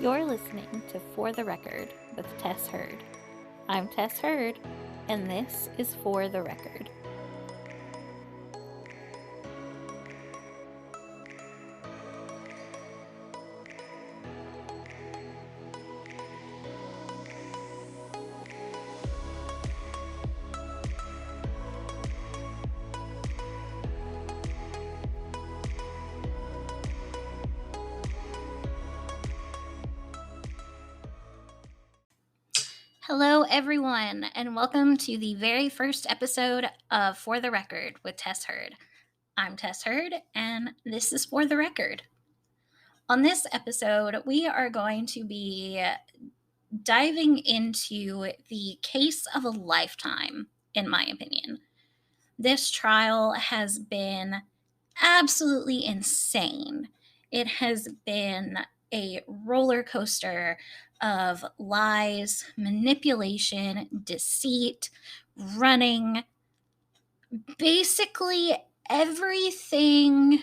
You're listening to For the Record with Tess Hurd. I'm Tess Hurd, and this is For the Record. Hello, everyone, and welcome to the very first episode of For the Record with Tess Hurd. I'm Tess Hurd, and this is For the Record. On this episode, we are going to be diving into the case of a lifetime, in my opinion. This trial has been absolutely insane. It has been a roller coaster of lies, manipulation, deceit, running, basically everything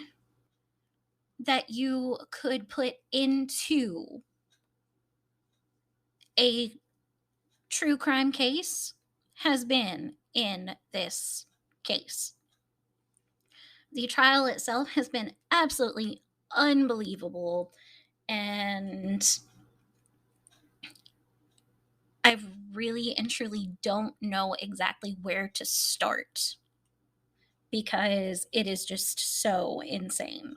that you could put into a true crime case has been in this case. The trial itself has been absolutely unbelievable, and I really and truly don't know exactly where to start because it is just so insane.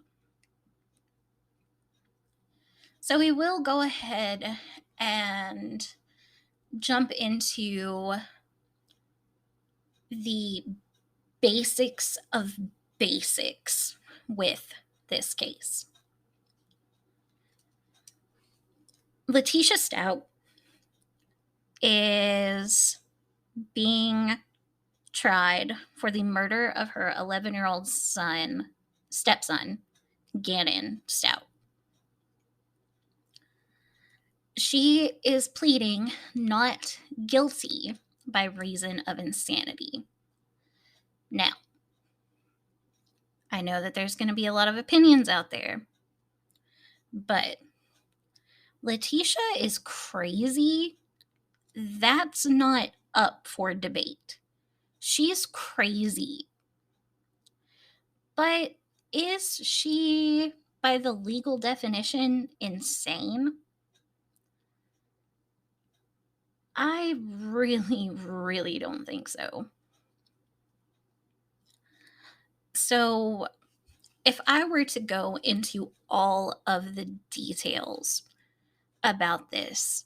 So we will go ahead and jump into the basics of basics with this case. Letecia Stauch is being tried for the murder of her 11-year-old stepson, Gannon Stauch. She is pleading not guilty by reason of insanity. Now, I know that there's going to be a lot of opinions out there, but Letecia is crazy. That's not up for debate. She's crazy. But is she, by the legal definition, insane? I really, really don't think so. So, if I were to go into all of the details about this,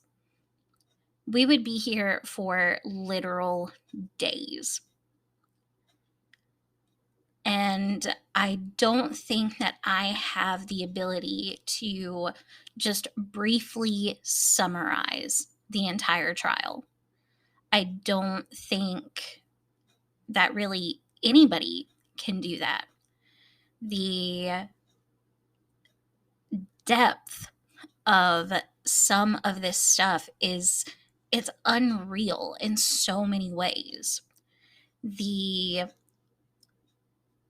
we would be here for literal days. And I don't think that I have the ability to just briefly summarize the entire trial. I don't think that really anybody can do that. The depth of some of this stuff it's unreal in so many ways. The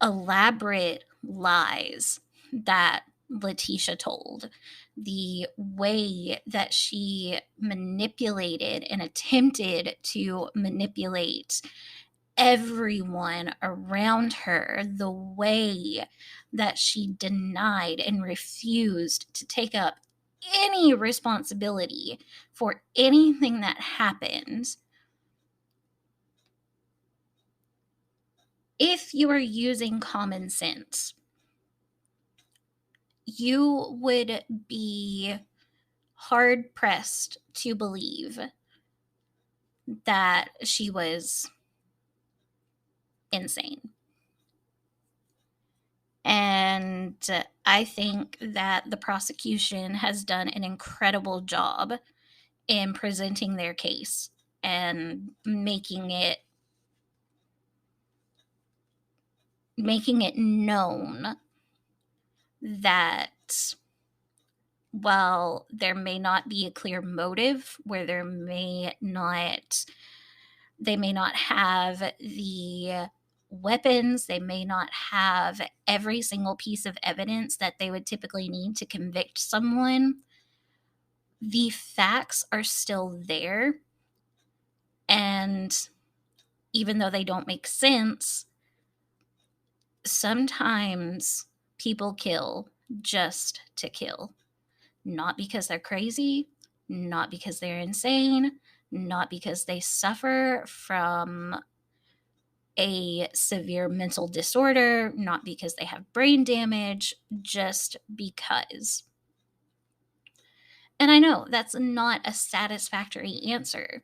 elaborate lies that Letecia told, the way that she manipulated and attempted to manipulate everyone around her, the way that she denied and refused to take up any responsibility for anything that happened. If you are using common sense, you would be hard pressed to believe that she was insane. And I think that the prosecution has done an incredible job in presenting their case and making it known that while there may not be a clear motive, where they may not have the weapons, they may not have every single piece of evidence that they would typically need to convict someone, the facts are still there. And even though they don't make sense, sometimes people kill just to kill. Not because they're crazy, not because they're insane, not because they suffer from a severe mental disorder, not because they have brain damage, just because. And I know that's not a satisfactory answer.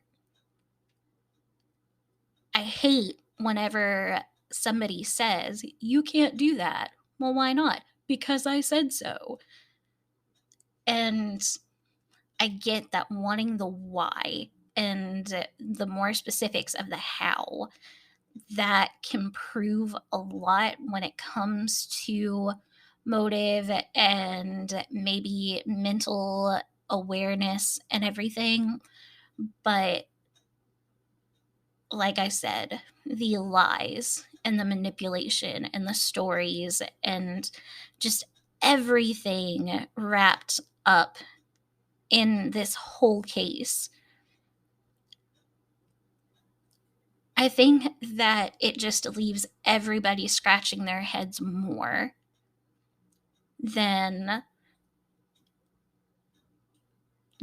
I hate whenever somebody says, you can't do that. Well, why not? Because I said so. And I get that wanting the why and the more specifics of the how, that can prove a lot when it comes to motive and maybe mental awareness and everything. But like I said, the lies and the manipulation and the stories and just everything wrapped up in this whole case, I think that it just leaves everybody scratching their heads more than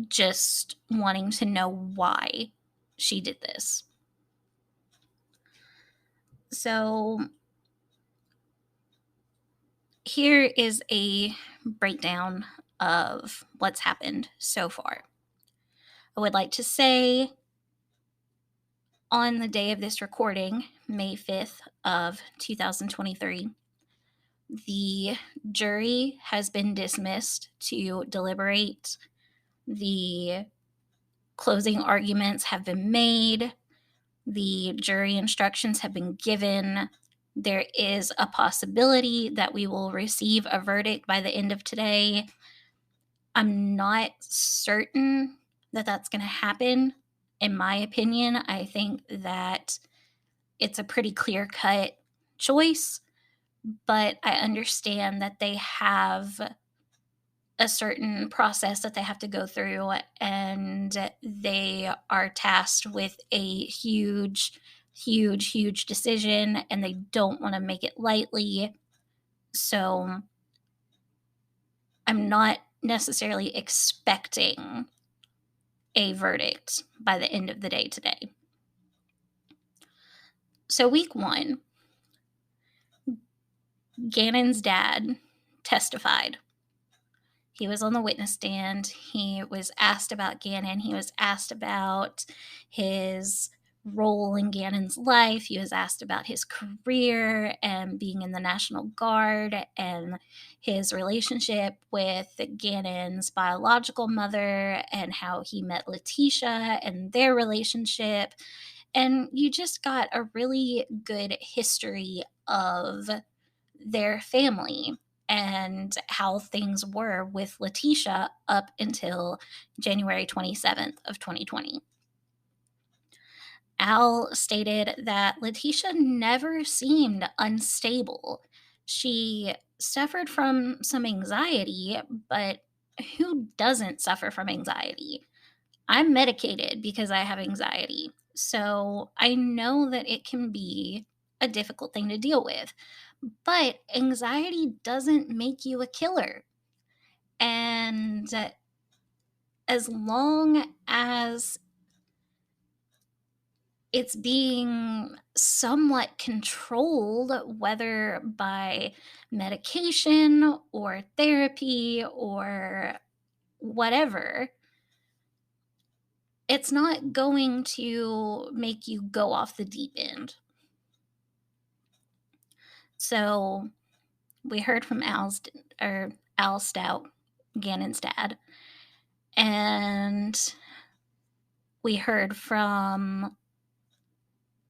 just wanting to know why she did this. So, here is a breakdown of what's happened so far. I would like to say on the day of this recording, May 5th of 2023, the jury has been dismissed to deliberate. The closing arguments have been made. The jury instructions have been given. There is a possibility that we will receive a verdict by the end of today. I'm not certain that that's going to happen. In my opinion, I think that it's a pretty clear cut choice, but I understand that they have a certain process that they have to go through, and they are tasked with a huge decision, and they don't want to make it lightly. So I'm not necessarily expecting a verdict by the end of the day today. So, week one, Gannon's dad testified. He was on the witness stand. He was asked about Gannon. He was asked about his role in Gannon's life. He was asked about his career and being in the National Guard and his relationship with Gannon's biological mother and how he met Letecia and their relationship. And you just got a really good history of their family and how things were with Letecia up until January 27th of 2020. Al stated that Letecia never seemed unstable. She suffered from some anxiety, but who doesn't suffer from anxiety? I'm medicated because I have anxiety. So I know that it can be a difficult thing to deal with. But anxiety doesn't make you a killer. And as long as it's being somewhat controlled, whether by medication or therapy or whatever, it's not going to make you go off the deep end. So we heard from Al Stout, Gannon's dad, and we heard from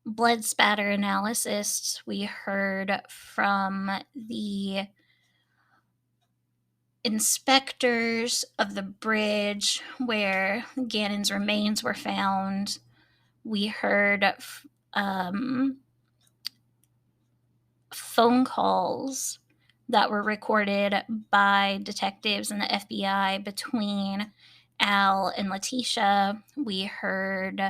blood spatter analysis. We heard from the inspectors of the bridge where Gannon's remains were found. We heard phone calls that were recorded by detectives and the FBI between Al and Letecia. We heard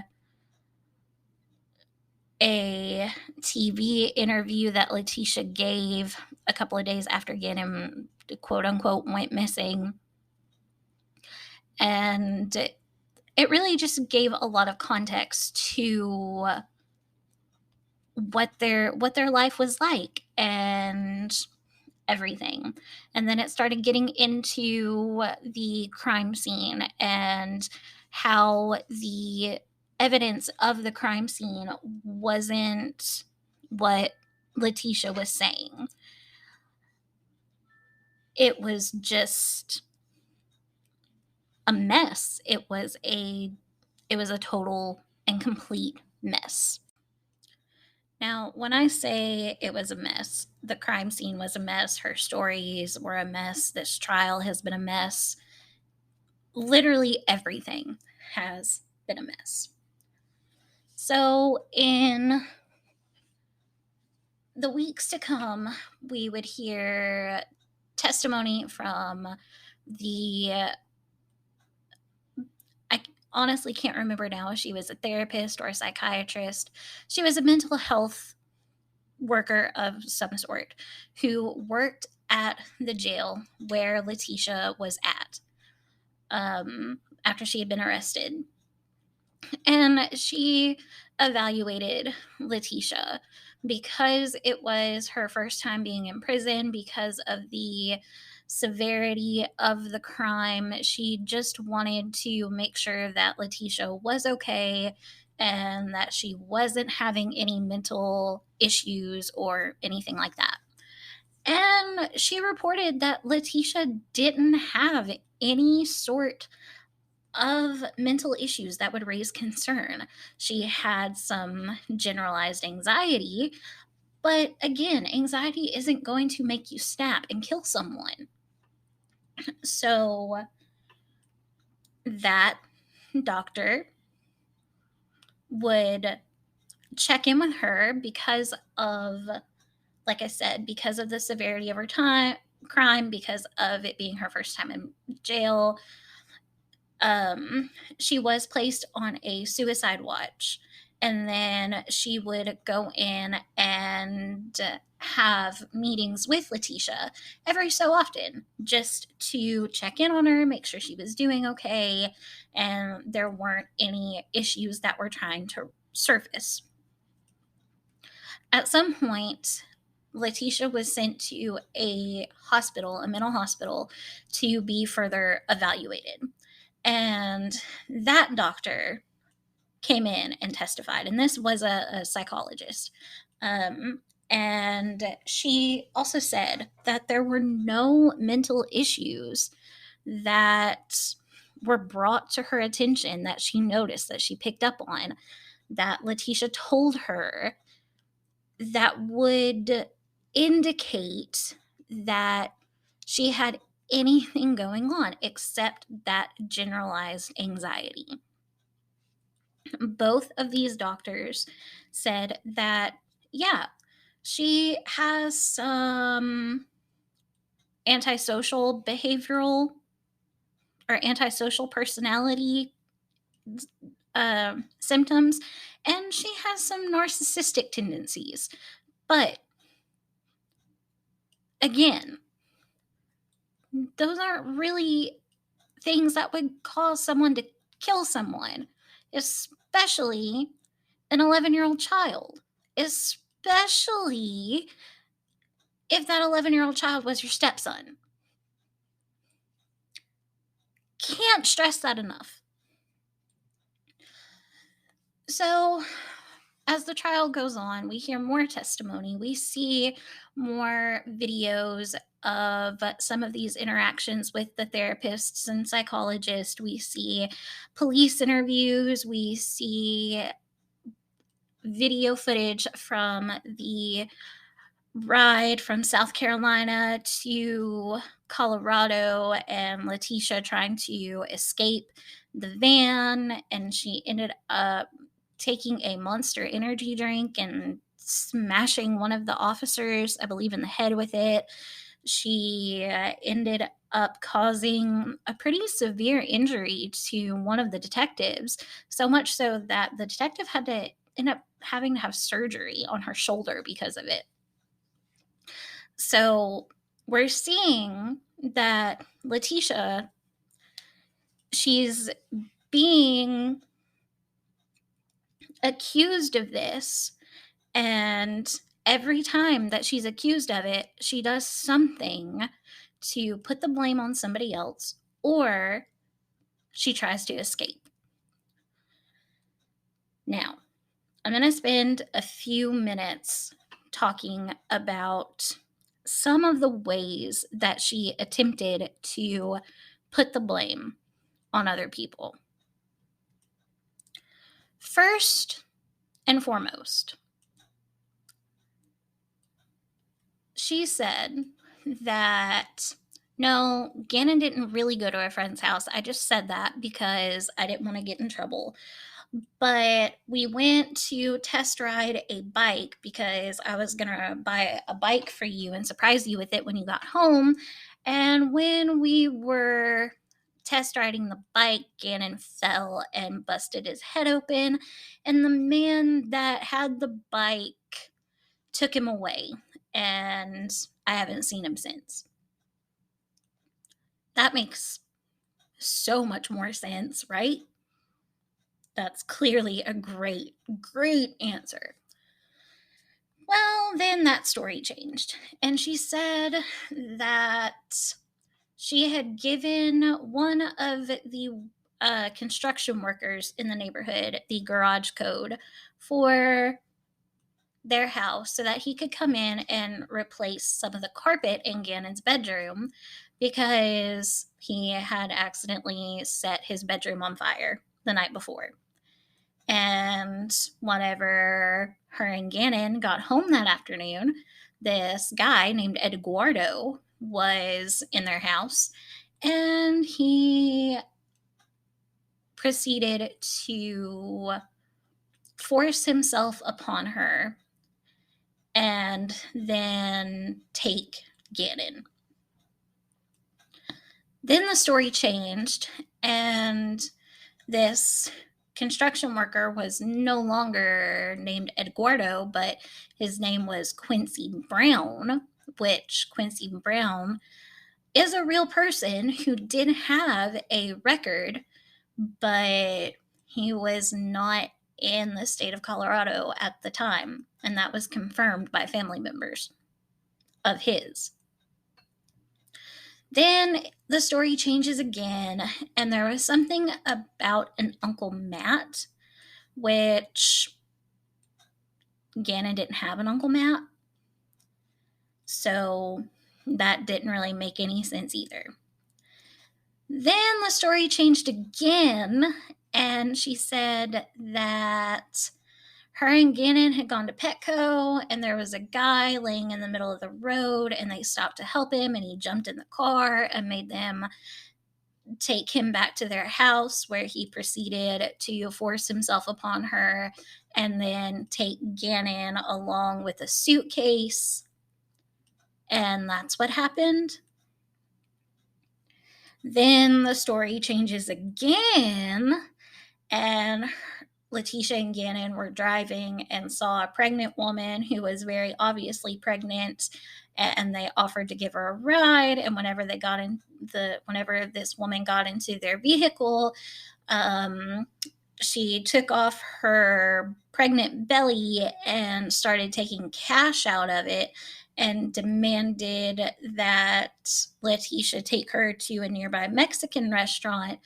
a TV interview that Letecia gave a couple of days after Gannon, quote unquote, went missing. And it really just gave a lot of context to what their life was like and everything. And then it started getting into the crime scene and how the evidence of the crime scene wasn't what Letecia was saying. It was just a mess. It was a total and complete mess. Now, when I say it was a mess, the crime scene was a mess, her stories were a mess, this trial has been a mess. Literally everything has been a mess. So, in the weeks to come, we would hear testimony from I honestly can't remember now if she was a therapist or a psychiatrist. She was a mental health worker of some sort who worked at the jail where Letecia was at after she had been arrested. And she evaluated Letecia because it was her first time being in prison, because of the severity of the crime. She just wanted to make sure that Letecia was okay and that she wasn't having any mental issues or anything like that. And she reported that Letecia didn't have any sort of mental issues that would raise concern. She had some generalized anxiety, but again, anxiety isn't going to make you snap and kill someone. So that doctor would check in with her because of, like I said, because of the severity of her crime, because of it being her first time in jail. She was placed on a suicide watch, and then she would go in and have meetings with Letecia every so often just to check in on her, make sure she was doing okay, and there weren't any issues that were trying to surface. At some point, Letecia was sent to a hospital, a mental hospital, to be further evaluated. And that doctor came in and testified, and this was a psychologist. And she also said that there were no mental issues that were brought to her attention, that she noticed, that she picked up on, that Letecia told her, that would indicate that she had anything going on except that generalized anxiety. Both of these doctors said that, yeah, she has some antisocial behavioral or antisocial personality symptoms, and she has some narcissistic tendencies. But again, those aren't really things that would cause someone to kill someone, especially an 11-year-old child, especially if that 11-year-old child was your stepson. Can't stress that enough. So, as the trial goes on, we hear more testimony. We see more videos of some of these interactions with the therapists and psychologists. We see police interviews. We see video footage from the ride from South Carolina to Colorado and Letecia trying to escape the van. And she ended up taking a Monster energy drink and smashing one of the officers, I believe, in the head with it. She ended up causing a pretty severe injury to one of the detectives, so much so that the detective had to end up having to have surgery on her shoulder because of it. So we're seeing that Letecia, she's being accused of this, and every time that she's accused of it, she does something to put the blame on somebody else, or she tries to escape. Now, I'm going to spend a few minutes talking about some of the ways that she attempted to put the blame on other people. First and foremost, she said that no, Gannon didn't really go to a friend's house. I just said that because I didn't want to get in trouble. But we went to test ride a bike because I was going to buy a bike for you and surprise you with it when you got home. And when we were test riding the bike, Gannon fell and busted his head open. And the man that had the bike took him away. And I haven't seen him since. That makes so much more sense, right? That's clearly a great, great answer. Well, then that story changed. And she said that she had given one of the construction workers in the neighborhood the garage code for their house so that he could come in and replace some of the carpet in Gannon's bedroom because he had accidentally set his bedroom on fire the night before. And whenever her and Gannon got home that afternoon, this guy named Eduardo was in their house, and he proceeded to force himself upon her and then take Gannon. Then the story changed, and this construction worker was no longer named Eduardo, but his name was Quincy Brown, which Quincy Brown is a real person who did have a record, but he was not in the state of Colorado at the time, and that was confirmed by family members of his. Then the story changes again, and there was something about an Uncle Matt, which Gannon didn't have an Uncle Matt, so that didn't really make any sense either. Then the story changed again, and she said that her and Gannon had gone to Petco, and there was a guy laying in the middle of the road, and they stopped to help him, and he jumped in the car and made them take him back to their house, where he proceeded to force himself upon her and then take Gannon along with a suitcase. And that's what happened. Then the story changes again, and Letecia and Gannon were driving and saw a pregnant woman who was very obviously pregnant, and they offered to give her a ride. And whenever this woman got into their vehicle, she took off her pregnant belly and started taking cash out of it and demanded that Letecia take her to a nearby Mexican restaurant,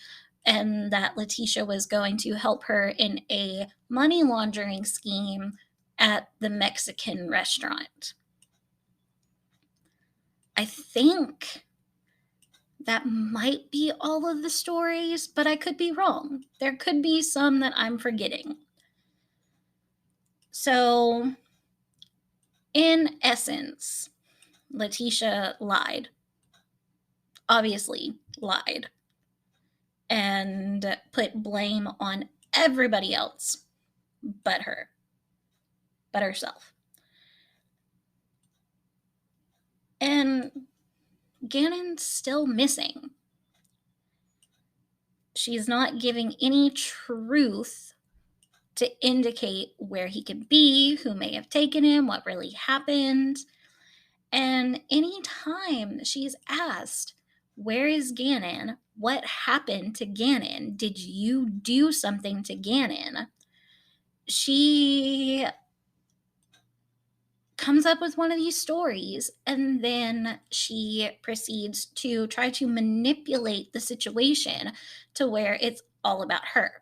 and that Letecia was going to help her in a money laundering scheme at the Mexican restaurant. I think that might be all of the stories, but I could be wrong. There could be some that I'm forgetting. So, in essence, Letecia lied. Obviously, lied. And put blame on everybody else but her, but herself. And Gannon's still missing. She's not giving any truth to indicate where he could be, who may have taken him, what really happened. And anytime she's asked, where is Gannon? What happened to Gannon? Did you do something to Gannon? She comes up with one of these stories, and then she proceeds to try to manipulate the situation to where it's all about her.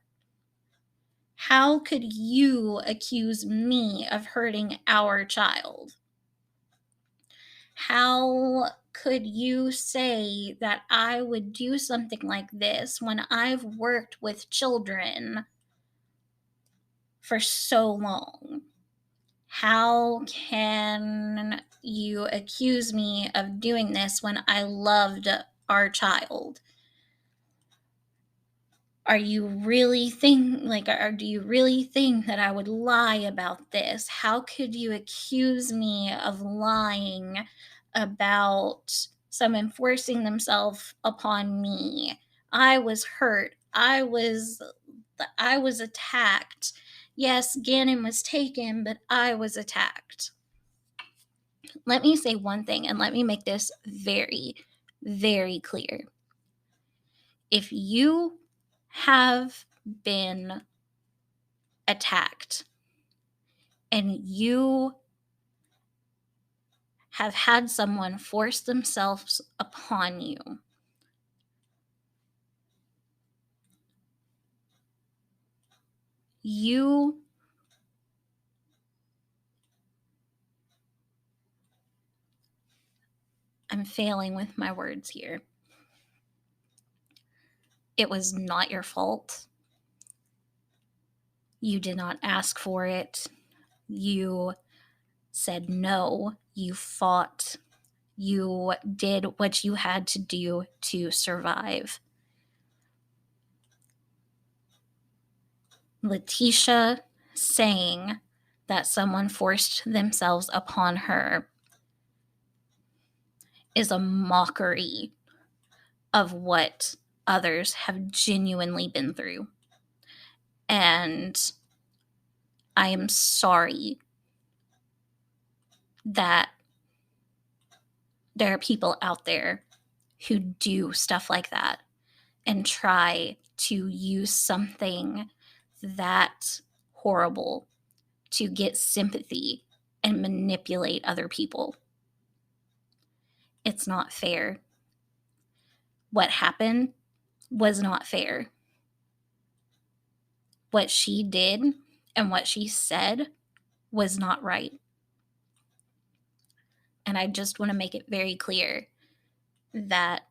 How could you accuse me of hurting our child? How could you say that I would do something like this when I've worked with children for so long? How can you accuse me of doing this when I loved our child? Are you really or do you really think that I would lie about this? How could you accuse me of lying about someone forcing themselves upon me? I was hurt. I was attacked. Yes, Gannon was taken, but I was attacked. Let me say one thing, and let me make this very, very clear. If you have been attacked and you have had someone force themselves upon you, I'm failing with my words here. It was not your fault. You did not ask for it. You said no. You fought. You did what you had to do to survive. Letecia saying that someone forced themselves upon her is a mockery of what others have genuinely been through. And I am sorry that there are people out there who do stuff like that and try to use something that horrible to get sympathy and manipulate other people. It's not fair. What happened was not fair. What she did and what she said was not right. And I just want to make it very clear that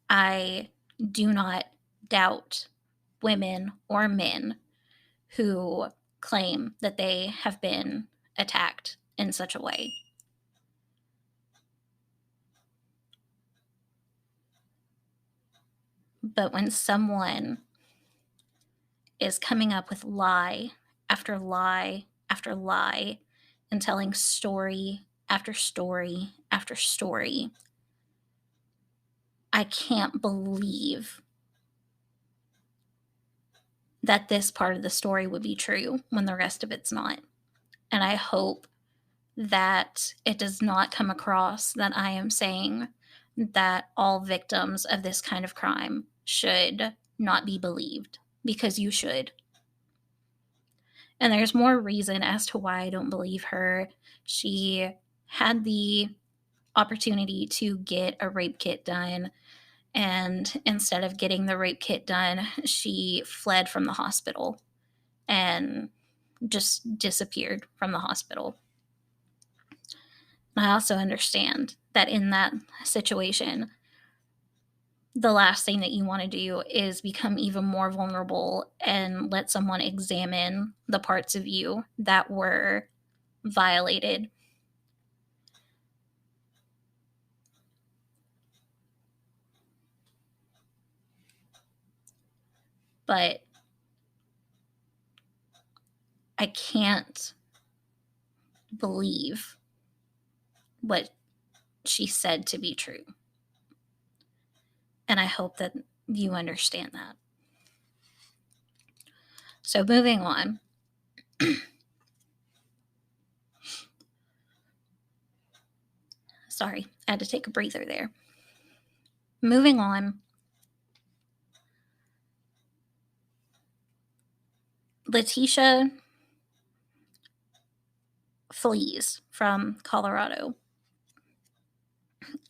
I do not doubt women or men who claim that they have been attacked in such a way. But when someone is coming up with lie after lie after lie and telling story after story after story, I can't believe that this part of the story would be true when the rest of it's not. And I hope that it does not come across that I am saying that all victims of this kind of crime should not be believed, because you should. And there's more reason as to why I don't believe her. She had the opportunity to get a rape kit done, and instead of getting the rape kit done, she fled from the hospital and just disappeared from the hospital. I also understand that in that situation, the last thing that you want to do is become even more vulnerable and let someone examine the parts of you that were violated. But I can't believe what she said to be true. And I hope that you understand that. So moving on. Sorry, I had to take a breather there. Moving on. Letecia flees from Colorado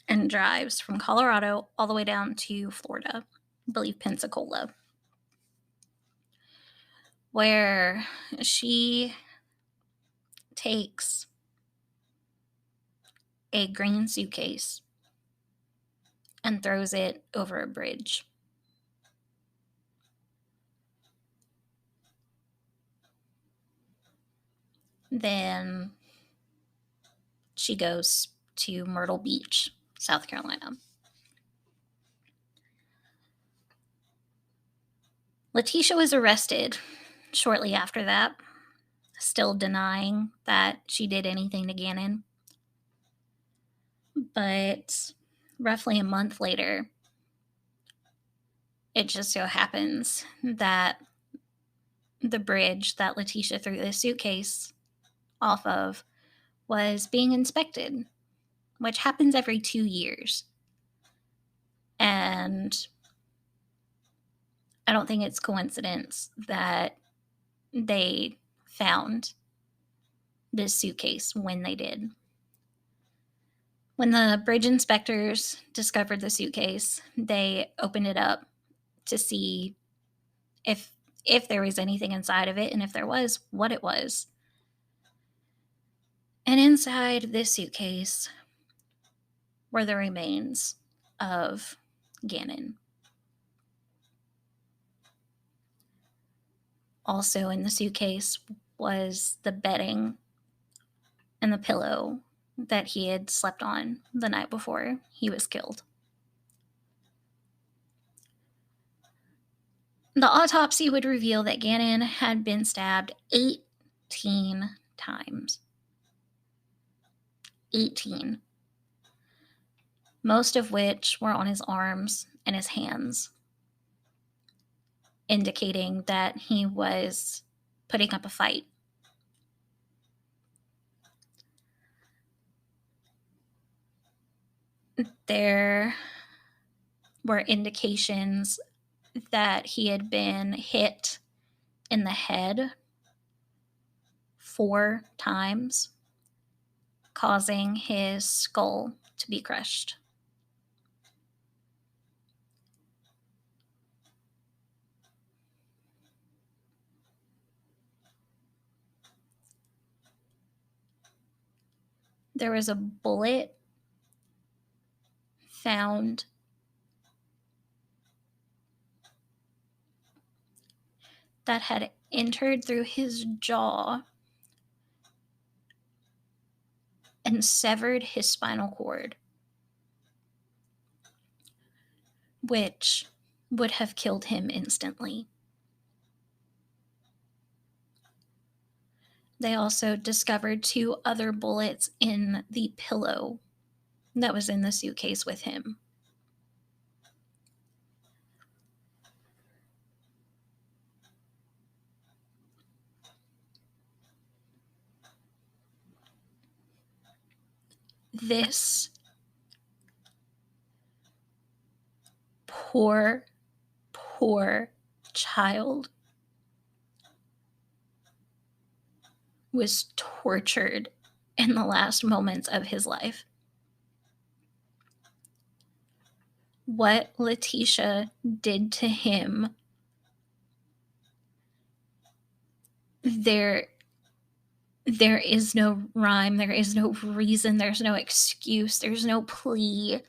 and drives from Colorado all the way down to Florida, I believe Pensacola, where she takes a green suitcase and throws it over a bridge. Then she goes to Myrtle Beach, South Carolina. Letecia was arrested shortly after that, still denying that she did anything to Gannon. But roughly a month later, it just so happens that the bridge that Letecia threw the suitcase off of was being inspected, which happens every 2 years. And I don't think it's coincidence that they found this suitcase when they did. When the bridge inspectors discovered the suitcase, they opened it up to see if there was anything inside of it, and if there was, what it was. And inside this suitcase were the remains of Gannon. Also in the suitcase was the bedding and the pillow that he had slept on the night before he was killed. The autopsy would reveal that Gannon had been stabbed 18 times. 18. Most of which were on his arms and his hands, indicating that he was putting up a fight. There were indications that he had been hit in the head 4 times, causing his skull to be crushed. There was a bullet found that had entered through his jaw and severed his spinal cord, which would have killed him instantly. They also discovered 2 other bullets in the pillow that was in the suitcase with him. This poor child was tortured in the last moments of his life. What Letecia did to him, there is no rhyme, there is no reason, there's no excuse, there's no plea.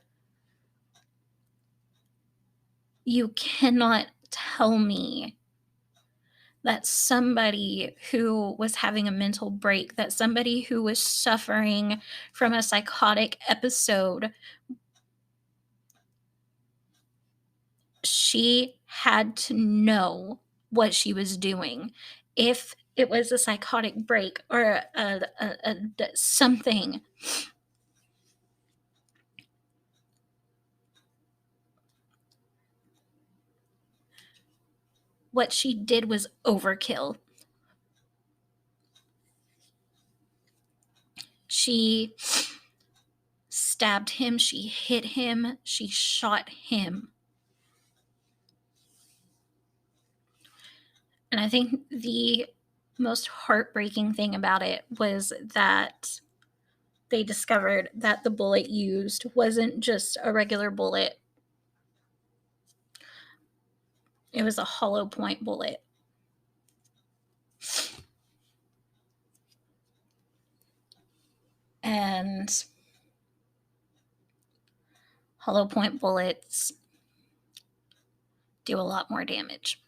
You cannot tell me that somebody who was having a mental break, that somebody who was suffering from a psychotic episode, she had to know what she was doing. If it was a psychotic break or something, what she did was overkill. She stabbed him, she hit him, she shot him. And I think the most heartbreaking thing about it was that they discovered that the bullet used wasn't just a regular bullet. It was a hollow point bullet. And hollow point bullets do a lot more damage.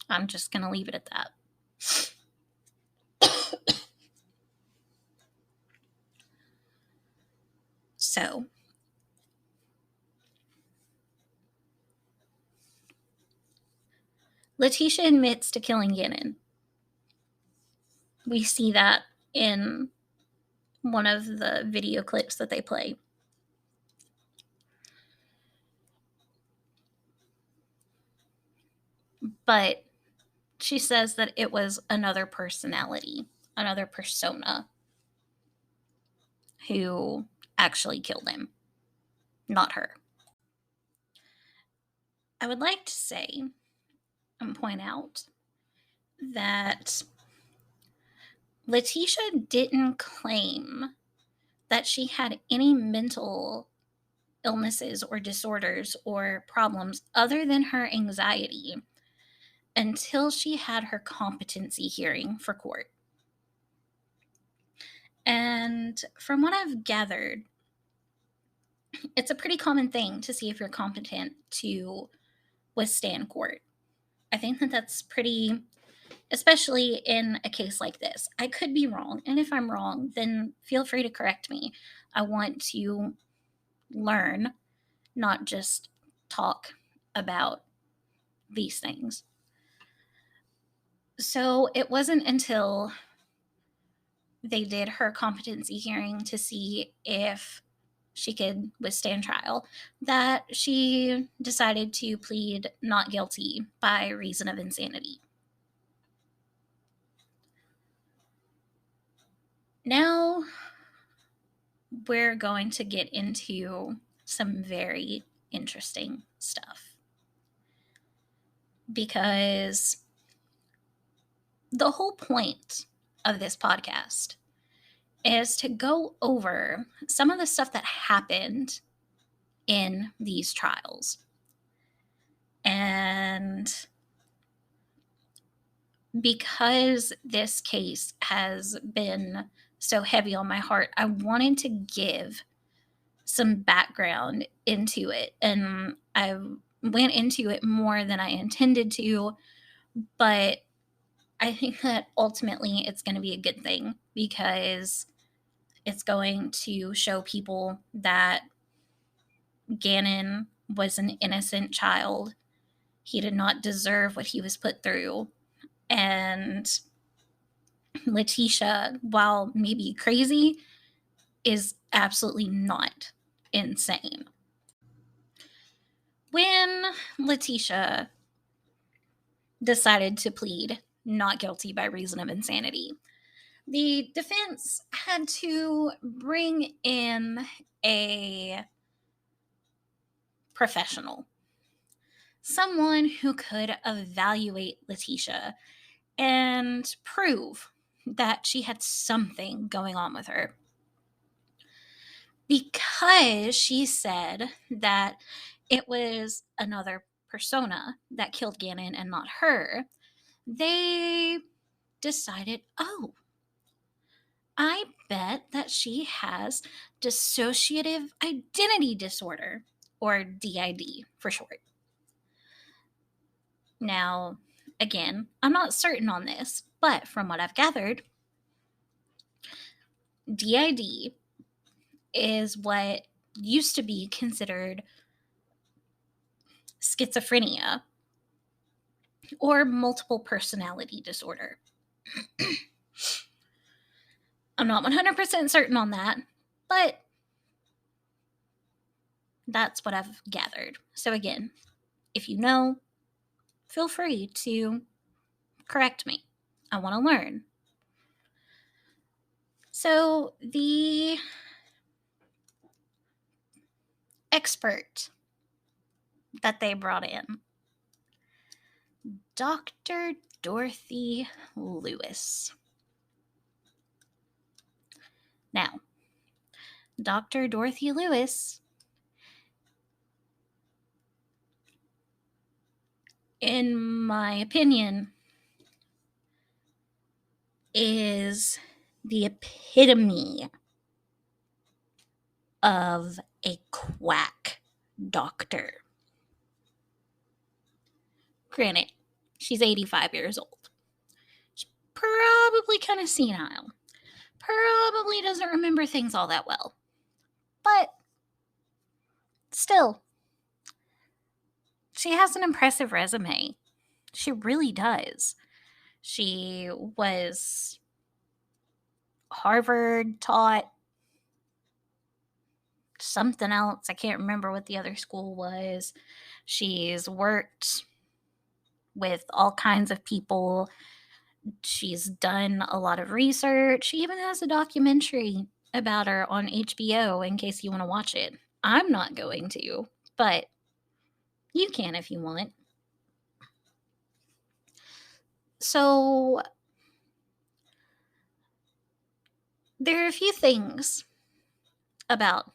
I'm just going to leave it at that. So, Letecia admits to killing Gannon. We see that in one of the video clips that they play. But she says that it was another personality, another persona who actually killed him, not her. I would like to say and point out that Letecia didn't claim that she had any mental illnesses or disorders or problems other than her anxiety until she had her competency hearing for court. And from what I've gathered, it's a pretty common thing to see if you're competent to withstand court. I think that that's pretty, especially in a case like this. I could be wrong, and if I'm wrong, then feel free to correct me. I want to learn, not just talk about these things. So it wasn't until they did her competency hearing to see if she could withstand trial that she decided to plead not guilty by reason of insanity. Now we're going to get into some very interesting stuff, because the whole point of this podcast is to go over some of the stuff that happened in these trials. And because this case has been so heavy on my heart, I wanted to give some background into it. And I went into it more than I intended to, but I think that ultimately it's going to be a good thing, because it's going to show people that Gannon was an innocent child. He did not deserve what he was put through. And Letecia, while maybe crazy, is absolutely not insane. When Letecia decided to plead not guilty by reason of insanity, the defense had to bring in a professional, someone who could evaluate Letecia and prove that she had something going on with her. Because she said that it was another persona that killed Gannon and not her, they decided, oh, I bet that she has dissociative identity disorder, or DID for short. Now, again, I'm not certain on this, but from what I've gathered, DID is what used to be considered schizophrenia or multiple personality disorder. I'm not 100% certain on that, but that's what I've gathered. So again, if you know, feel free to correct me. I want to learn. So, the expert that they brought in, Dr. Dorothy Lewis. Now, Dr. Dorothy Lewis, in my opinion, is the epitome of a quack doctor. Granted, she's 85 years old. She's probably kind of senile. Probably doesn't remember things all that well. But still, she has an impressive resume. She really does. She was Harvard taught, something else. I can't remember what the other school was. She's worked with all kinds of people. She's done a lot of research. She even has a documentary about her on HBO in case you want to watch it. I'm not going to, but you can if you want. So, there are a few things about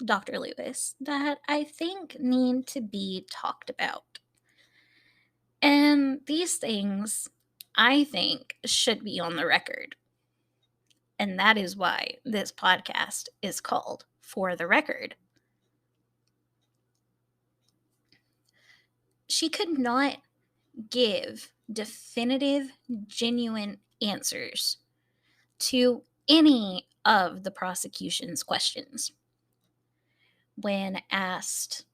Dr. Lewis that I think need to be talked about. And these things, I think, should be on the record. And that is why this podcast is called For the Record. She could not give definitive, genuine answers to any of the prosecution's questions. When asked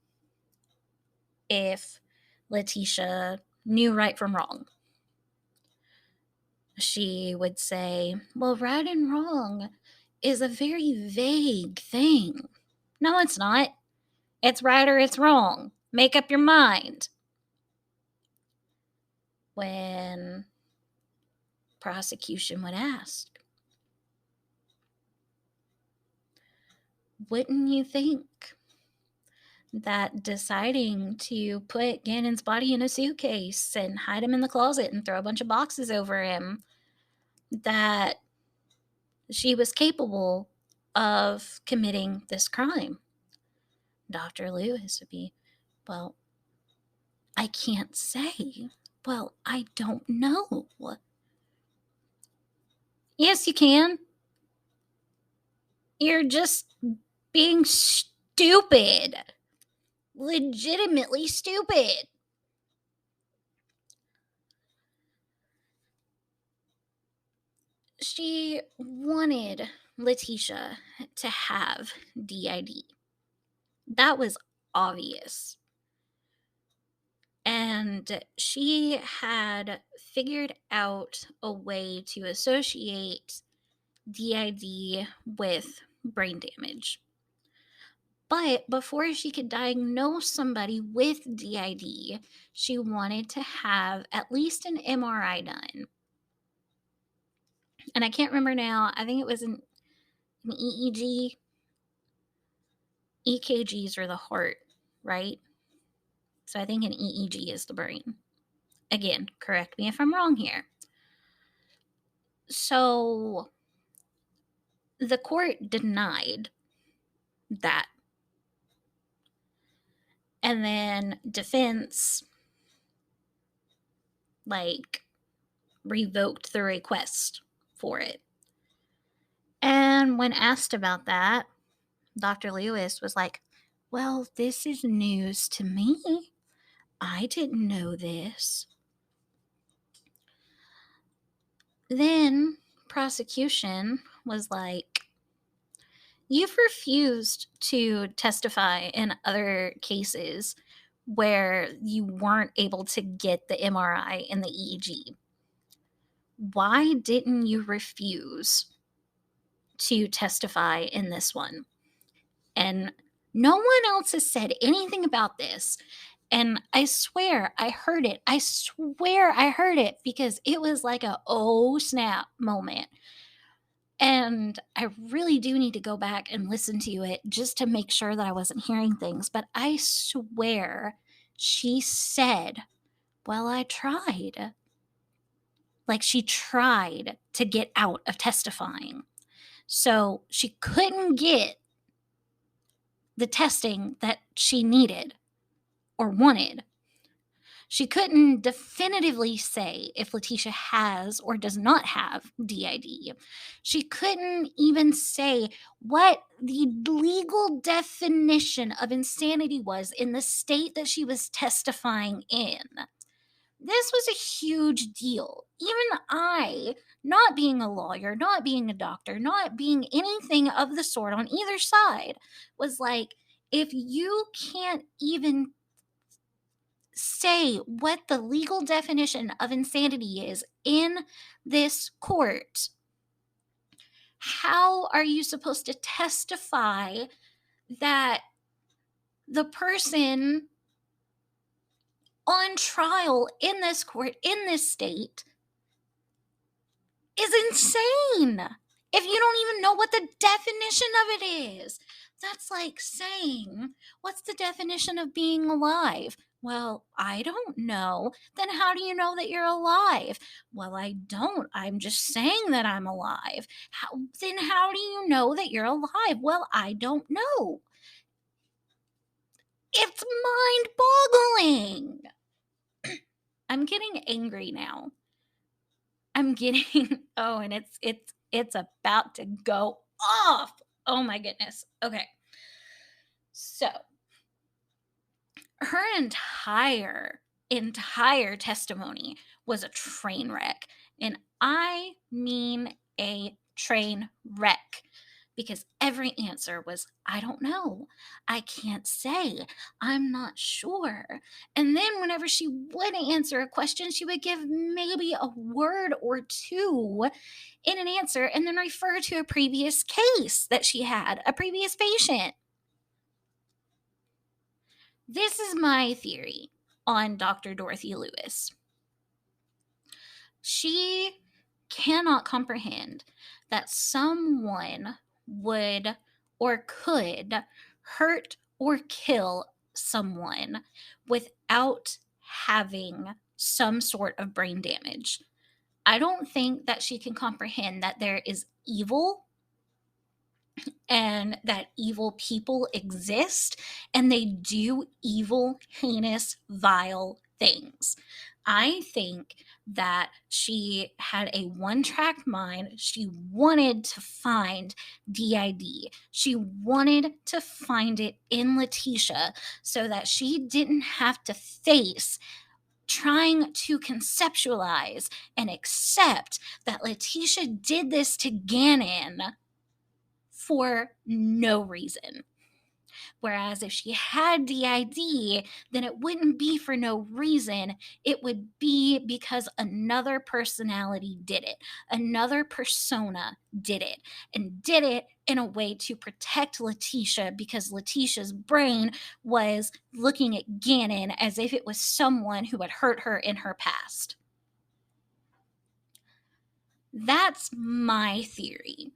if Letecia knew right from wrong, she would say, well, right and wrong is a very vague thing. No, it's not. It's right or it's wrong. Make up your mind. When prosecution would ask, wouldn't you think that deciding to put Gannon's body in a suitcase and hide him in the closet and throw a bunch of boxes over him, that she was capable of committing this crime? Dr. Lewis would be, well, I can't say. Well, I don't know. Yes, you can. You're just being stupid. Legitimately stupid. She wanted Letecia to have DID. That was obvious. And she had figured out a way to associate DID with brain damage. But before she could diagnose somebody with DID, she wanted to have at least an MRI done. And I can't remember now. I think it was an EEG. EKGs are the heart, right? So I think an EEG is the brain. Again, correct me if I'm wrong here. So the court denied that. And then defense, revoked the request for it. And when asked about that, Dr. Lewis was like, well, this is news to me. I didn't know this. Then prosecution was like, you've refused to testify in other cases where you weren't able to get the MRI and the EEG. Why didn't you refuse to testify in this one? And no one else has said anything about this. And I swear I heard it. I swear I heard it because it was like a oh snap moment. And I really do need to go back and listen to it just to make sure that I wasn't hearing things. But I swear she said, well, I tried. Like she tried to get out of testifying. So she couldn't get the testing that she needed or wanted. She couldn't definitively say if Letecia has or does not have DID. She couldn't even say what the legal definition of insanity was in the state that she was testifying in. This was a huge deal. Even I, not being a lawyer, not being a doctor, not being anything of the sort on either side, was like, if you can't even say what the legal definition of insanity is in this court, how are you supposed to testify that the person on trial in this court in this state is insane if you don't even know what the definition of it is? That's like saying, what's the definition of being alive? Well, I don't know. Then how do you know that you're alive? Well, I don't. I'm just saying that I'm alive. Then how do you know that you're alive? Well, I don't know. It's mind boggling. I'm getting angry now. I'm getting oh, and it's about to go off. Oh my goodness. Okay. So, her entire testimony was a train wreck. And I mean a train wreck because every answer was, I don't know. I can't say. I'm not sure. And then whenever she would answer a question, she would give maybe a word or two in an answer and then refer to a previous case that she had, a previous patient. This is my theory on Dr. Dorothy Lewis. She cannot comprehend that someone would or could hurt or kill someone without having some sort of brain damage. I don't think that she can comprehend that there is evil and that evil people exist and they do evil, heinous, vile things. I think that she had a one track mind. She wanted to find DID. She wanted to find it in Letecia so that she didn't have to face trying to conceptualize and accept that Letecia did this to Gannon for no reason. Whereas if she had DID, then it wouldn't be for no reason. It would be because another personality did it. Another persona did it and did it in a way to protect Letecia because Letecia's brain was looking at Gannon as if it was someone who had hurt her in her past. That's my theory.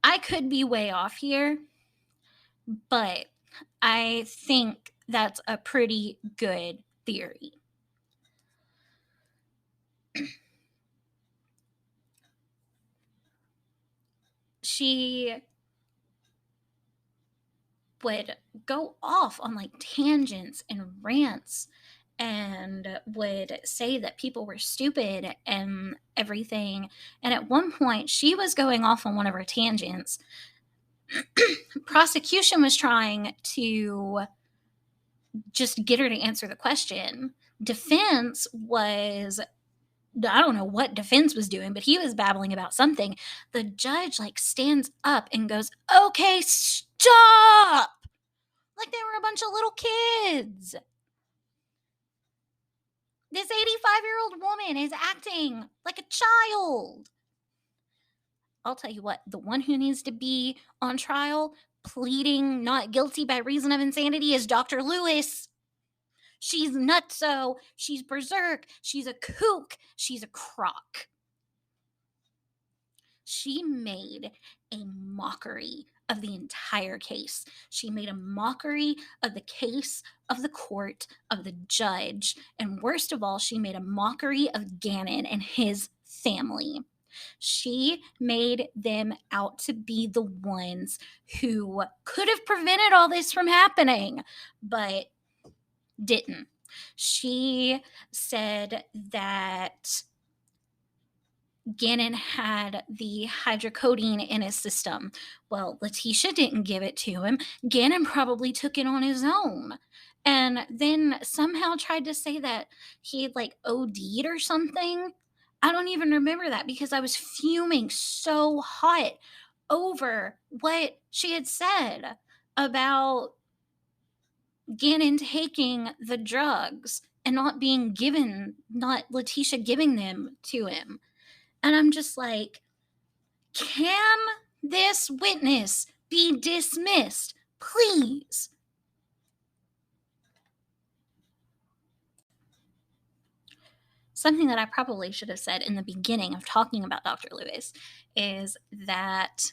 I could be way off here, but I think that's a pretty good theory. She would go off on like tangents and rants and would say that people were stupid and everything. And at one point, she was going off on one of her tangents. Prosecution was trying to just get her to answer the question. Defense was, I don't know what defense was doing, but he was babbling about something. The judge like stands up and goes, "Okay, stop!" Like they were a bunch of little kids. This 85-year-old woman is acting like a child. I'll tell you what, the one who needs to be on trial, pleading not guilty by reason of insanity is Dr. Lewis. She's nutso, she's berserk, she's a kook, she's a crock. She made a mockery of the entire case. She made a mockery of the case, of the court, of the judge, and worst of all, she made a mockery of Gannon and his family. She made them out to be the ones who could have prevented all this from happening, but didn't. She said that Gannon had the hydrocodone in his system. Well, Letecia didn't give it to him. Gannon probably took it on his own. And then somehow tried to say that he had like OD'd or something. I don't even remember that because I was fuming so hot over what she had said about Gannon taking the drugs and not Letecia giving them to him. And I'm just like, can this witness be dismissed? Please. Something that I probably should have said in the beginning of talking about Dr. Lewis is that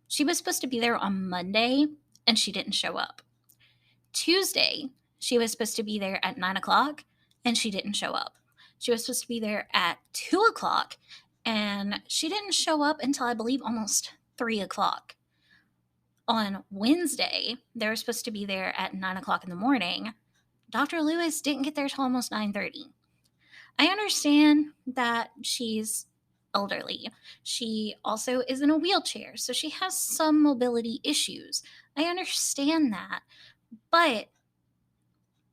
she was supposed to be there on Monday and she didn't show up. Tuesday, she was supposed to be there at 9 o'clock and she didn't show up. She was supposed to be there at 2 o'clock and she didn't show up until I believe almost 3 o'clock. On Wednesday, they were supposed to be there at 9 o'clock in the morning. Dr. Lewis didn't get there till almost 9:30. I understand that she's elderly. She also is in a wheelchair, so she has some mobility issues. I understand that. But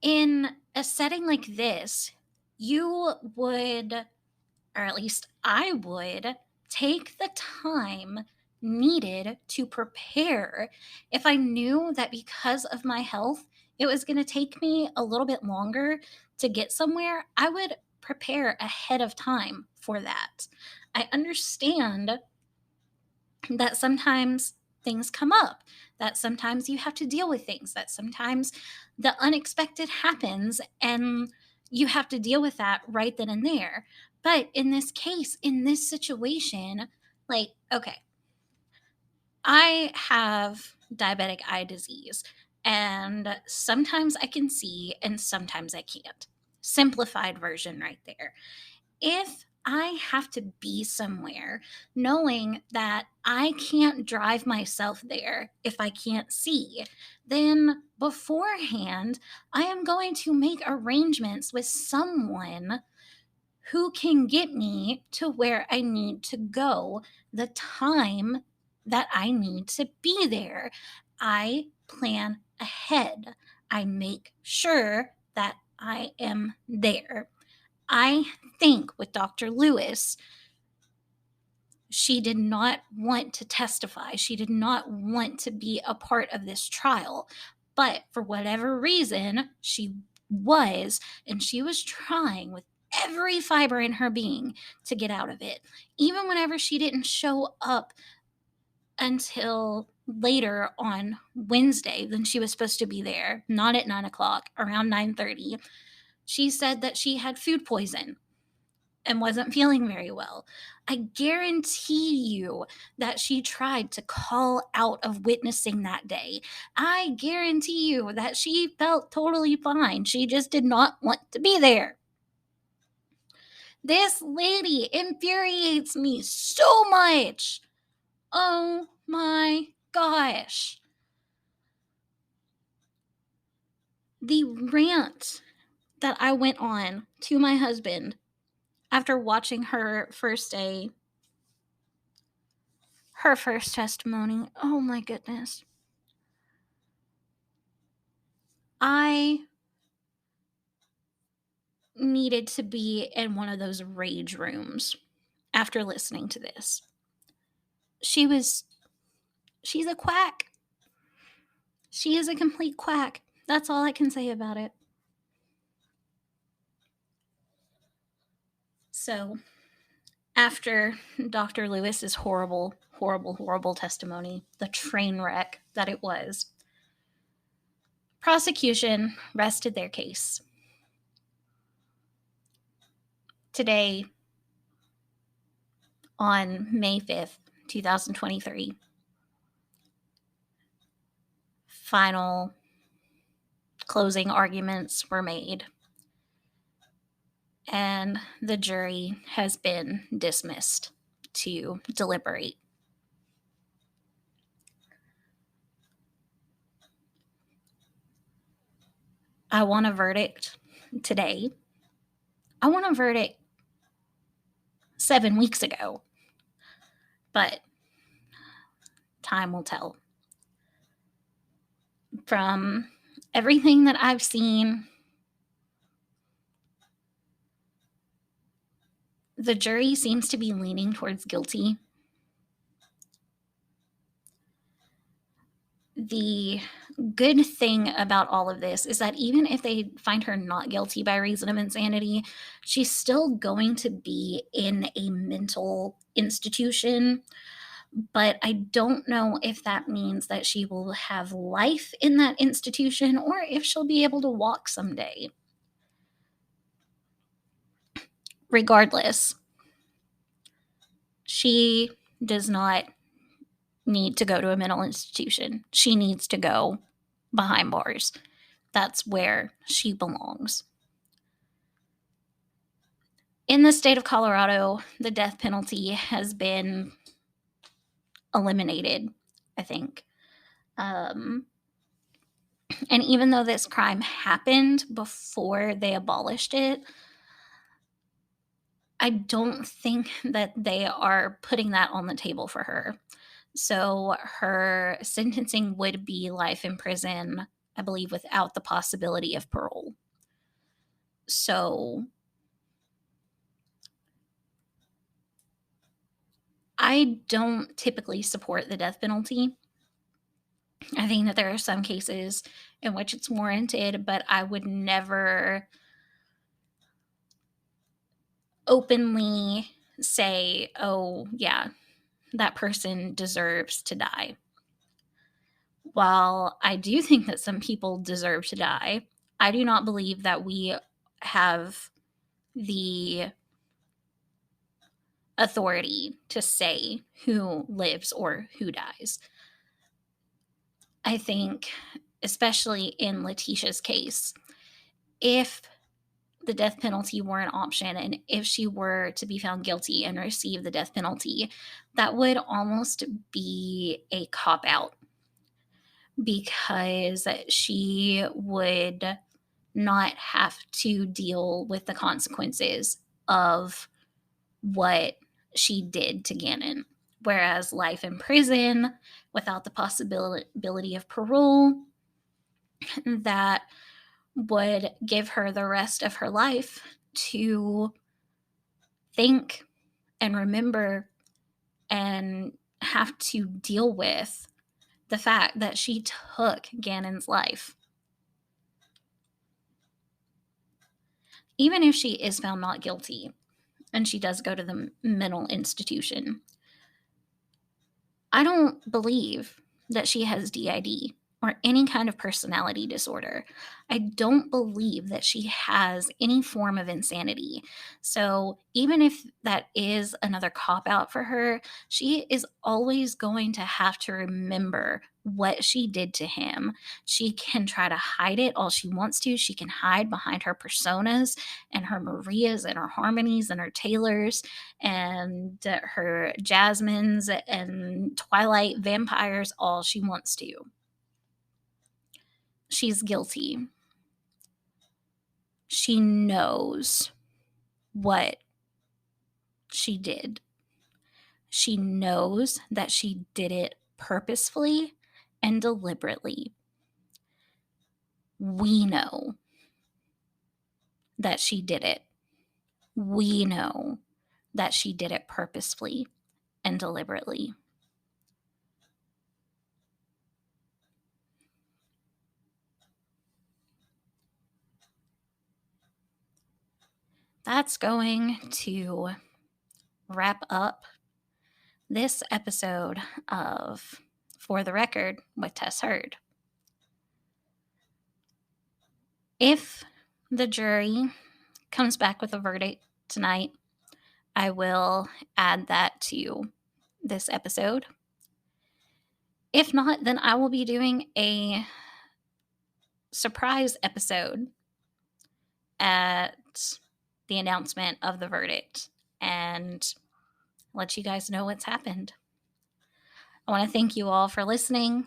in a setting like this, you would, or at least I would, take the time needed to prepare. If I knew that because of my health, it was going to take me a little bit longer to get somewhere, I would prepare ahead of time for that. I understand that sometimes things come up, that sometimes you have to deal with things, that sometimes the unexpected happens and you have to deal with that right then and there. But in this case, in this situation, like, okay, I have diabetic eye disease, and sometimes I can see and sometimes I can't. Simplified version right there. If I have to be somewhere knowing that I can't drive myself there if I can't see, then beforehand, I am going to make arrangements with someone who can get me to where I need to go the time that I need to be there. I plan ahead. I make sure that I am there. I think with Dr. Lewis, she did not want to testify. She did not want to be a part of this trial. But for whatever reason, she was, and she was trying with every fiber in her being to get out of it. Even whenever she didn't show up until later on Wednesday, then she was supposed to be there, not at 9 o'clock, around 9:30. She said that she had food poison and wasn't feeling very well. I guarantee you that she tried to call out of witnessing that day. I guarantee you that she felt totally fine. She just did not want to be there. This lady infuriates me so much. Oh my gosh. The rant that I went on to my husband after watching her first testimony. Oh my goodness. I needed to be in one of those rage rooms after listening to this. She's a quack. She is a complete quack. That's all I can say about it. So, after Dr. Lewis's horrible, horrible, horrible testimony, the train wreck that it was, prosecution rested their case. Today, on May 5th, 2023, final closing arguments were made, and the jury has been dismissed to deliberate. I want a verdict today. I want a verdict 7 weeks ago, but time will tell. From everything that I've seen, the jury seems to be leaning towards guilty. The good thing about all of this is that even if they find her not guilty by reason of insanity, she's still going to be in a mental institution. But I don't know if that means that she will have life in that institution or if she'll be able to walk someday. Regardless, she does not need to go to a mental institution. She needs to go behind bars. That's where she belongs. In the state of Colorado, the death penalty has been eliminated, I think. And even though this crime happened before they abolished it, I don't think that they are putting that on the table for her. So her sentencing would be life in prison, I believe, without the possibility of parole. So I don't typically support the death penalty. I think that there are some cases in which it's warranted, but I would never openly say, oh, yeah, that person deserves to die. While I do think that some people deserve to die, I do not believe that we have the authority to say who lives or who dies. I think, especially in Letecia's case, if the death penalty were an option and if she were to be found guilty and receive the death penalty, that would almost be a cop out because she would not have to deal with the consequences of what she did to Gannon. Whereas life in prison without the possibility of parole, that would give her the rest of her life to think and remember and have to deal with the fact that she took Gannon's life. Even if she is found not guilty and she does go to the mental institution, I don't believe that she has DID or any kind of personality disorder. I don't believe that she has any form of insanity. So even if that is another cop out for her, she is always going to have to remember what she did to him. She can try to hide it all she wants to. She can hide behind her personas and her Marias and her Harmonies and her Taylors and her Jasmines and Twilight vampires all she wants to. She's guilty. She knows what she did. She knows that she did it purposefully and deliberately. We know that she did it. We know that she did it purposefully and deliberately. That's going to wrap up this episode of For the Record with Tess Heard. If the jury comes back with a verdict tonight, I will add that to this episode. If not, then I will be doing a surprise episode at the announcement of the verdict and let you guys know what's happened. I want to thank you all for listening.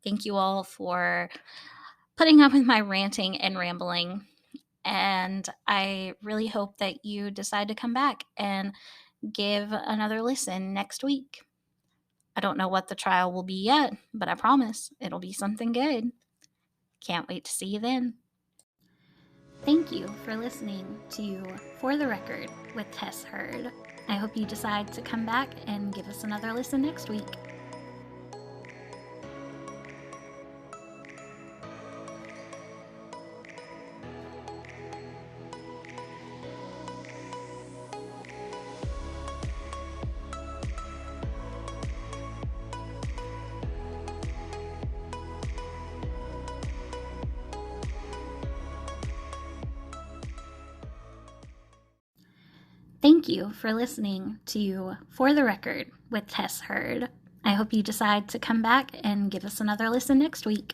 Thank you all for putting up with my ranting and rambling. And I really hope that you decide to come back and give another listen next week. I don't know what the trial will be yet, but I promise it'll be something good. Can't wait to see you then. Thank you for listening to For the Record with Tess Heard. I hope you decide to come back and give us another listen next week. Thank you for listening to For the Record with Tess Heard. I hope you decide to come back and give us another listen next week.